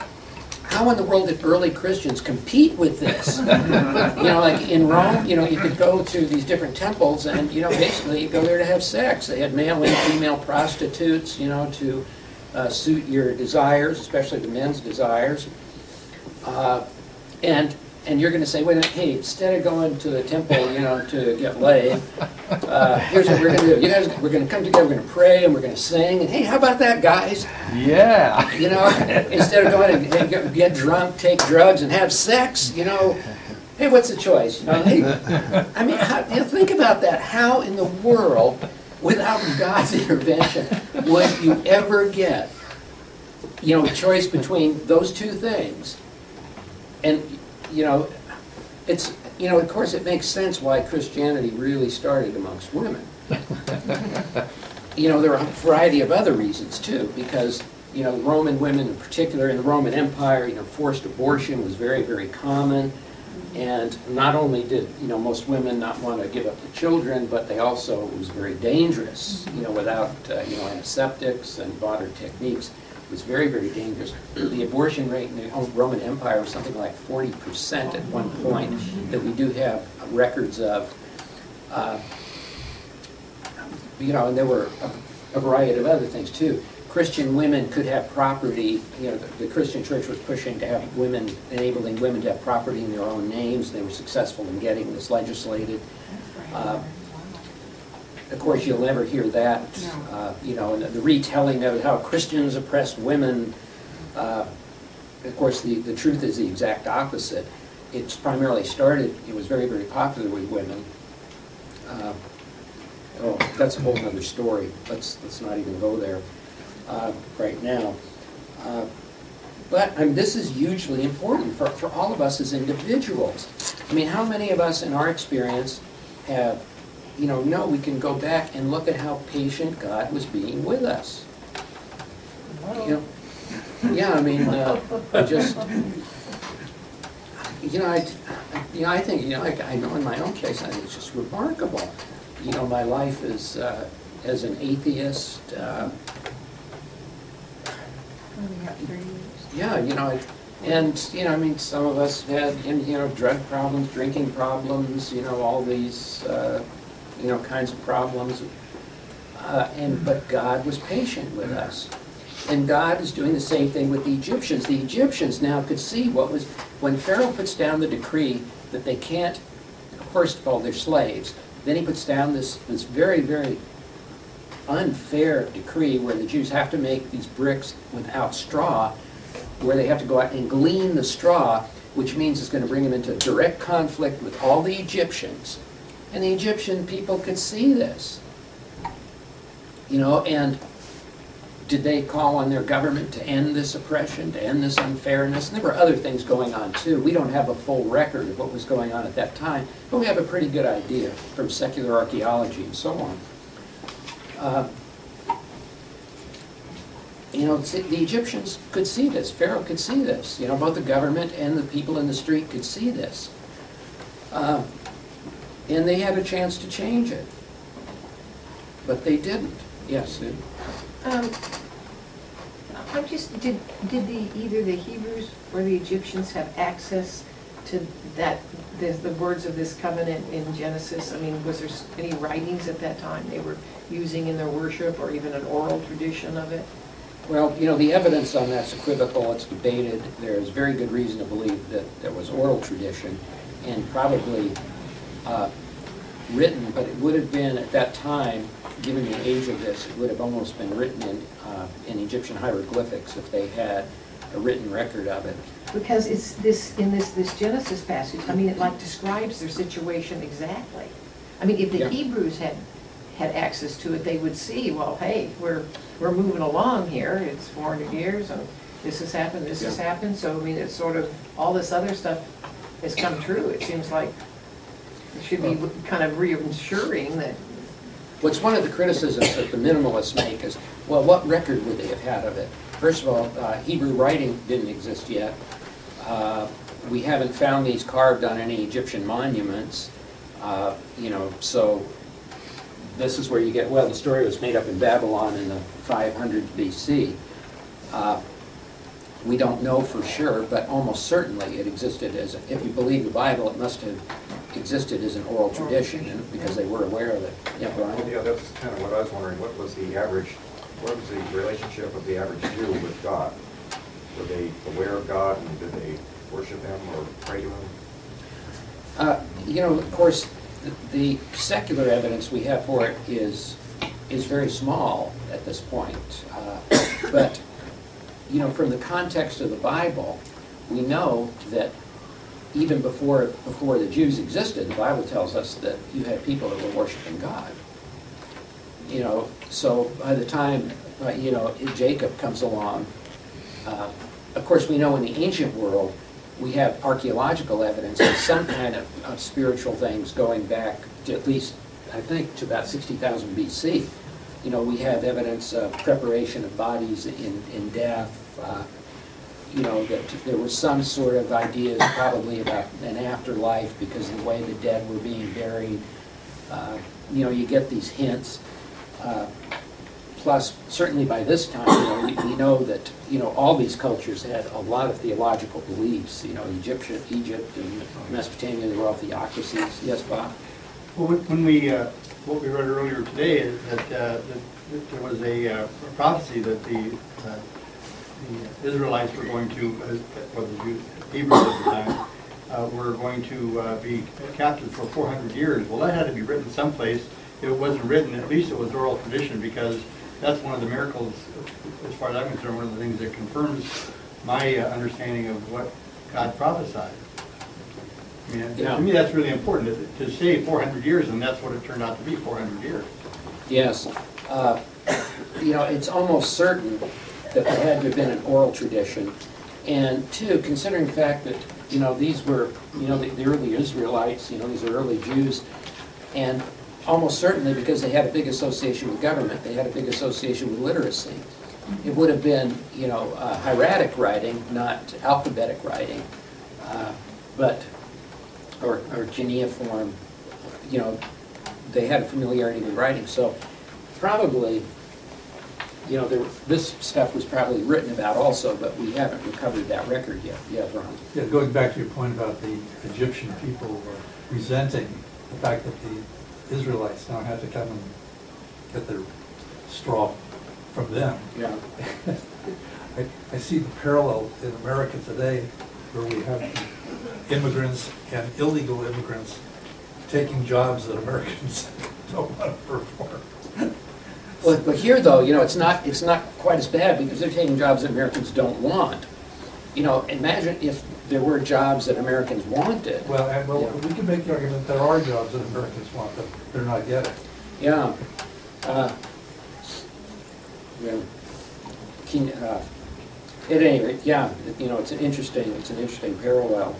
Speaker 1: how in the world did early Christians compete with this? Like in Rome, you could go to these different temples and, basically you go there to have sex. They had male and female prostitutes, to suit your desires, especially the men's desires. And you're going to say, wait a minute, hey, instead of going to the temple, to get laid, here's what we're going to do. You guys, we're going to come together, we're going to pray, and we're going to sing, and hey, how about that, guys?
Speaker 11: Yeah.
Speaker 1: Instead of going and get drunk, take drugs, and have sex, hey, what's the choice? Hey, I mean, think about that. How in the world, without God's intervention, would you ever get, a choice between those two things? And it's, of course it makes sense why Christianity really started amongst women. There are a variety of other reasons too, because, Roman women in particular, in the Roman Empire, forced abortion was very, very common. And not only did, most women not want to give up the children, but they also, it was very dangerous, without, antiseptics and modern techniques. It was very, very dangerous. The abortion rate in the Roman Empire was something like 40% at one point that we do have records of. And there were a variety of other things too. Christian women could have property. The Christian church was pushing to have women, enabling women to have property in their own names. They were successful in getting this legislated. Of course, you'll never hear that, and the retelling of how Christians oppressed women. Of course, the truth is the exact opposite. It's primarily started, it was very, very popular with women. That's a whole other story. Let's not even go there right now. But this is hugely important for all of us as individuals. I mean, how many of us in our experience have we can go back and look at how patient God was being with us. I mean, I think, I know in my own case, I think it's just remarkable. My life is, as an atheist, and, some of us had, drug problems, drinking problems, all these, kinds of problems. But God was patient with us. And God is doing the same thing with the Egyptians. The Egyptians now could see when Pharaoh puts down the decree that they can't, first of all, they're slaves. Then he puts down this very, very unfair decree where the Jews have to make these bricks without straw, where they have to go out and glean the straw, which means it's going to bring them into direct conflict with all the Egyptians. And the Egyptian people could see this. And did they call on their government to end this oppression, to end this unfairness? And there were other things going on too. We don't have a full record of what was going on at that time, but we have a pretty good idea from secular archaeology and so on. The Egyptians could see this. Pharaoh could see this. Both the government and the people in the street could see this. And they had a chance to change it. But they didn't. Yes, Sue?
Speaker 2: Did either the Hebrews or the Egyptians have access to the words of this covenant in Genesis? I mean, was there any writings at that time they were using in their worship, or even an oral tradition of it?
Speaker 1: Well, the evidence on that's equivocal. It's debated. There's very good reason to believe that there was oral tradition, and probably written, but it would have been at that time, given the age of this, it would have almost been written in Egyptian hieroglyphics if they had a written record of it.
Speaker 2: Because it's this, in this Genesis passage, I mean, it like describes their situation exactly. I mean, if the
Speaker 1: Yeah.
Speaker 2: Hebrews had access to it, they would see, well, hey, we're moving along here, it's 400 years, and this has happened, this has
Speaker 1: Yeah.
Speaker 2: happened, so, I mean, it's sort of, all this other stuff has come true. It seems like it should be kind of reassuring that,
Speaker 1: What's one of the criticisms that the minimalists make is, well, what record would they have had of it? First of all, Hebrew writing didn't exist yet. We haven't found these carved on any Egyptian monuments, so this is where you get, well, the story was made up in Babylon in the 500 BC. We don't know for sure, but almost certainly it existed as, if you believe the Bible, it must have existed as an oral tradition, and because they were aware of it. Yeah, Brian?
Speaker 11: Yeah, that's kind of what I was wondering. What was the relationship of the average Jew with God? Were they aware of God, and did they worship Him or pray to Him?
Speaker 1: Of course, the secular evidence we have for it is very small at this point. But, from the context of the Bible, we know that even before the Jews existed, the Bible tells us that you had people that were worshiping God. So by the time, Jacob comes along, of course, we know in the ancient world, we have archaeological evidence of some kind of spiritual things going back to at least, I think, to about 60,000 BC. We have evidence of preparation of bodies in death, that there were some sort of ideas probably about an afterlife because of the way the dead were being buried. You get these hints. Plus, certainly by this time, we know that, all these cultures had a lot of theological beliefs. Egypt and Mesopotamia, they were all theocracies. Yes, Bob?
Speaker 8: Well, when we, what we read earlier today is that there was a prophecy that the Israelites were going to, well, the Hebrews at the time, were going to be captive for 400 years. Well, that had to be written someplace. If it wasn't written, at least it was oral tradition, because that's one of the miracles, as far as I'm concerned, one of the things that confirms my understanding of what God prophesied. I mean, to me, that's really important, to say 400 years, and that's what it turned out to be, 400 years.
Speaker 1: Yes. It's almost certain that there had to have been an oral tradition. And two, considering the fact that, these were, the early Israelites, these are early Jews, and almost certainly because they had a big association with government, they had a big association with literacy. It would have been, hieratic writing, not alphabetic writing, or cuneiform. They had a familiarity with writing. So probably, this stuff was probably written about also, but we haven't recovered that record yet. Yeah, Ron?
Speaker 9: Yeah, going back to your point about the Egyptian people resenting the fact that the Israelites now had to come and get their straw from them.
Speaker 1: Yeah.
Speaker 9: I see the parallel in America today where we have immigrants and illegal immigrants taking jobs that Americans don't want to perform.
Speaker 1: Well, but here though, it's not quite as bad because they're taking jobs that Americans don't want. Imagine if there were jobs that Americans wanted.
Speaker 9: Well, we can make the argument there are jobs that Americans want that they're not getting.
Speaker 1: Yeah. At any rate, yeah, it's an interesting parallel.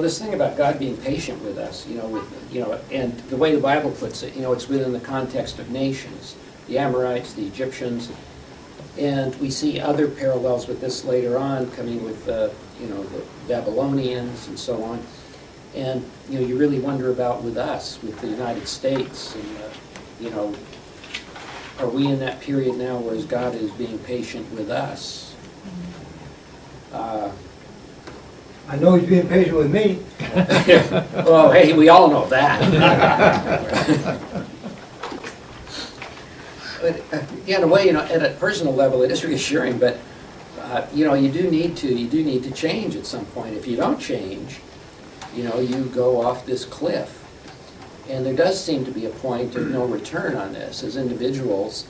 Speaker 1: This thing about God being patient with us, and the way the Bible puts it, it's within the context of nations, the Amorites, the Egyptians, and we see other parallels with this later on, coming with the Babylonians and so on. And you really wonder about with us, with the United States, and are we in that period now where God is being patient with us?
Speaker 6: I know he's being patient with me.
Speaker 1: Well, hey, we all know that. But in a way, at a personal level, it is reassuring. But you do need to change at some point. If you don't change, you go off this cliff. And there does seem to be a point of no return on this as individuals,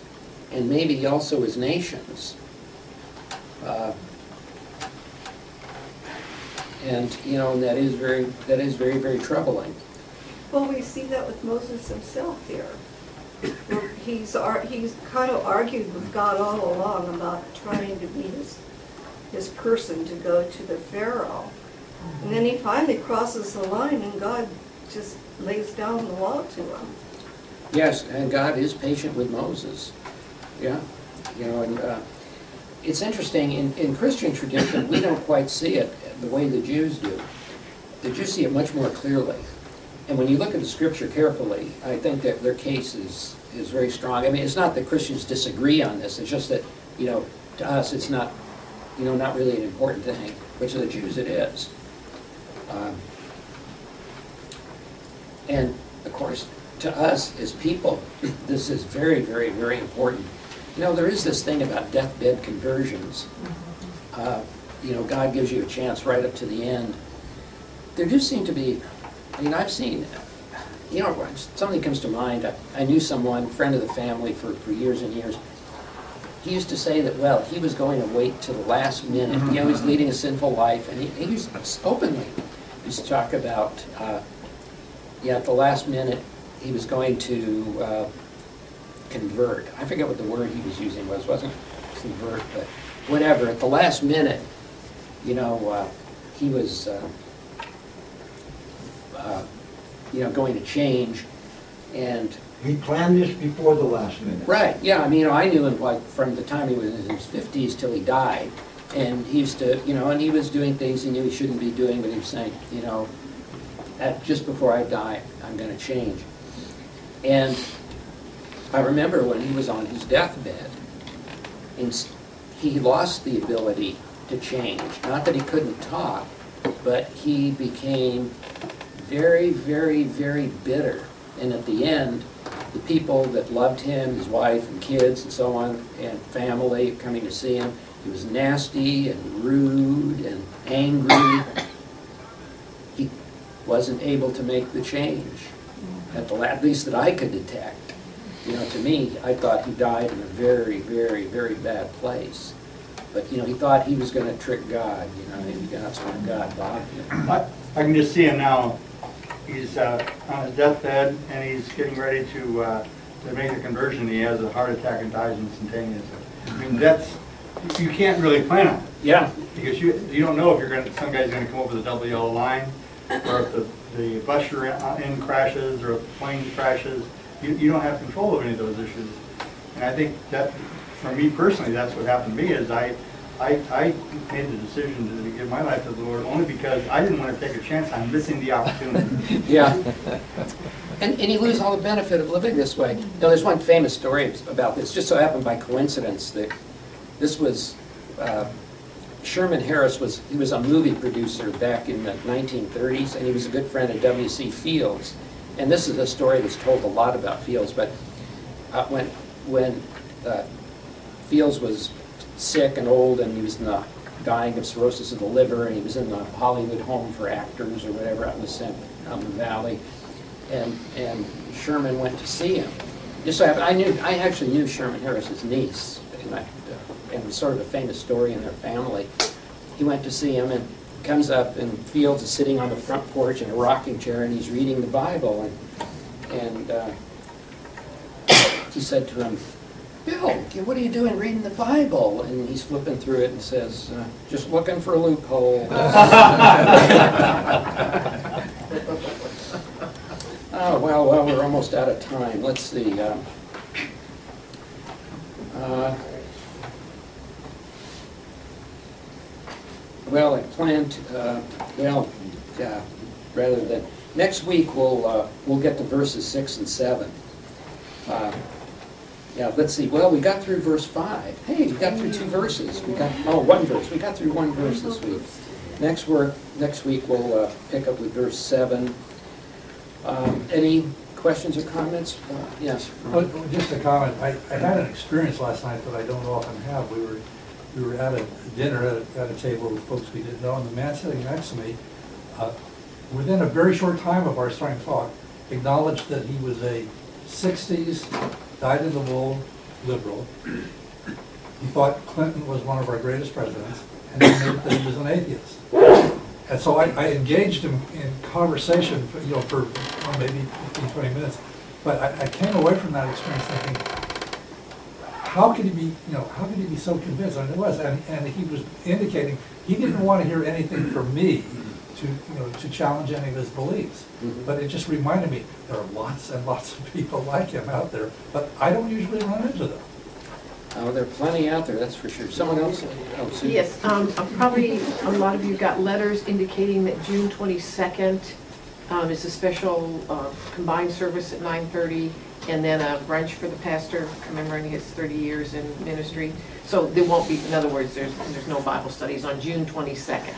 Speaker 1: and maybe also as nations. And, you know, that is very, very troubling.
Speaker 3: Well, we see that with Moses himself here. He's kind of argued with God all along about trying to be his person to go to the Pharaoh. And then he finally crosses the line and God just lays down the law to him.
Speaker 1: Yes, and God is patient with Moses. Yeah, you know, and it's interesting, in Christian tradition, we don't quite see it the way the Jews do. The Jews see it much more clearly. And when you look at the scripture carefully, I think that their case is very strong. I mean, it's not that Christians disagree on this, it's just that, you know, to us it's not, you know, not really an important thing, but to the Jews it is. And of course, to us as people, this is very, very important. You know, there is this thing about deathbed conversions. You know, God gives you a chance right up to the end. There do seem to be, I mean, I've seen, you know, something comes to mind. I knew someone, friend of the family for years and years. He used to say that, well, he was going to wait till the last minute. You know, he's leading a sinful life, and he used openly used to talk about, at the last minute, he was going to convert. I forget what the word he was using was. It wasn't convert, but whatever. At the last minute, you know, he was, you know, going to change, and
Speaker 6: He planned this before the last minute.
Speaker 1: right, yeah. I mean, you know, I knew him like from the time he was in his 50s till he died, and he used to, you know, and he was doing things he knew he shouldn't be doing, but he was saying, you know, just before I die, I'm going to change. And I remember when he was on his deathbed, he lost the ability to change. Not that he couldn't talk, but he became very, very, very bitter. And at the end, the people that loved him, his wife and kids and so on, and family coming to see him, he was nasty and rude and angry. He wasn't able to make the change, at least that I could detect. You know, to me, I thought he died in a very, very, very bad place. But, you know, he thought he was going to trick God. You know, maybe that's when God bothered him.
Speaker 8: I can just see him now. He's on his deathbed, and he's getting ready to make the conversion. He has a heart attack and dies instantaneously. I mean, you can't really plan on it.
Speaker 1: Yeah.
Speaker 8: Because you don't know if some guy's going to come over the double yellow line, or if the bus you're in crashes, or if the plane crashes. You don't have control of any of those issues. And I think that, for me personally, that's what happened to me, is I made the decision to give my life to the Lord only because I didn't want to take a chance on missing the opportunity.
Speaker 1: Yeah. And you lose all the benefit of living this way. You know, there's one famous story about this. Just so happened by coincidence that this was, Sherman Harris was a movie producer back in the 1930s, and he was a good friend of W.C. Fields. And this is a story that's told a lot about Fields, but when Fields was sick and old, and he was dying of cirrhosis of the liver, and he was in the Hollywood Home for Actors or whatever out in the valley, and Sherman went to see him. Just so happened, I actually knew Sherman Harris's niece, and it was sort of a famous story in their family. He went to see him, and comes up, and Fields is sitting on the front porch in a rocking chair, and he's reading the Bible, and he said to him, "Bill, what are you doing reading the Bible?" And he's flipping through it and says, "Just looking for a loophole." Oh, well, we're almost out of time. Let's see. Well, I plan to, rather than, next week we'll get to verses 6 and 7. Let's see. Well, we got through verse 5. Hey, we got through 2 verses. One verse. We got through 1 verse this week. Next week we'll pick up with verse 7. Any questions or comments? Yes.
Speaker 9: Well, just a comment. I had an experience last night that I don't often have. We were at a dinner at a table with folks we didn't know, and the man sitting next to me, within a very short time of our starting to talk, acknowledged that he was a 60s, dyed-in-the-wool liberal. He thought Clinton was one of our greatest presidents, and he admitted that he was an atheist. And so I engaged him in conversation, for maybe 15, 20 minutes. But I came away from that experience thinking, how could he be so convinced? And it was, and he was indicating he didn't want to hear anything from me to challenge any of his beliefs.
Speaker 1: Mhm.
Speaker 9: But it just reminded me, there are lots and lots of people like him out there, but I don't usually run into them.
Speaker 1: Oh, there are plenty out there, that's for sure. Someone else? Oh, Sue?
Speaker 2: Yes, probably a lot of you got letters indicating that June 22nd is a special combined service at 9:30, and then a brunch for the pastor commemorating his 30 years in ministry. So there won't be, in other words, there's no Bible studies on June 22nd.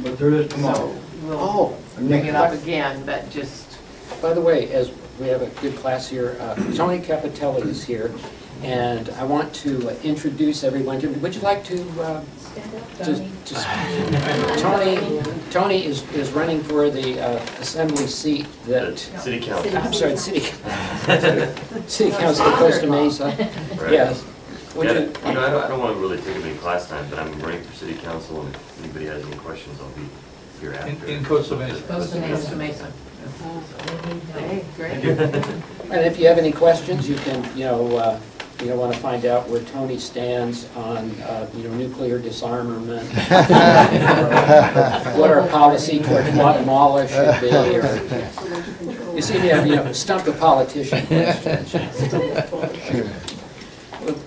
Speaker 6: But there is tomorrow.
Speaker 2: So we'll
Speaker 1: Oh,
Speaker 2: bring it up again, but just,
Speaker 1: by the way, as we have a good class here, Tony Capitelli is here, and I want to introduce everyone. Would you like to? Tony is running for the assembly seat that.
Speaker 13: City Council.
Speaker 1: I'm sorry, City Council of Costa Mesa.
Speaker 13: Right.
Speaker 1: Yes. Would
Speaker 13: Yeah,
Speaker 1: you?
Speaker 13: I don't want to really take up any class time, but I'm running for City Council, and if anybody has any questions, I'll be here after.
Speaker 9: In Costa Mesa.
Speaker 2: Costa Mesa. Hey, great.
Speaker 1: And if you have any questions, you can, want to find out where Tony stands on, nuclear disarmament, what our policy toward Guatemala should be, or, you see, you have, stump the politician questions. Look,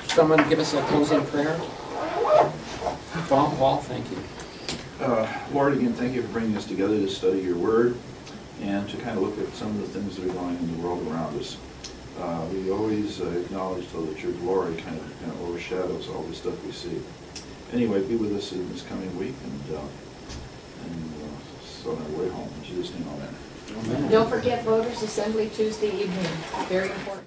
Speaker 1: someone give us a closing prayer? Paul, thank you.
Speaker 14: Lord, again, thank you for bringing us together to study your word and to kind of look at some of the things that are going on in the world around us. We always acknowledge, though, that your glory kind of overshadows all the stuff we see. Anyway, be with us in this coming week and so on our way home. In Jesus' name, amen.
Speaker 1: Amen.
Speaker 7: Don't forget Voters Assembly Tuesday evening, very important.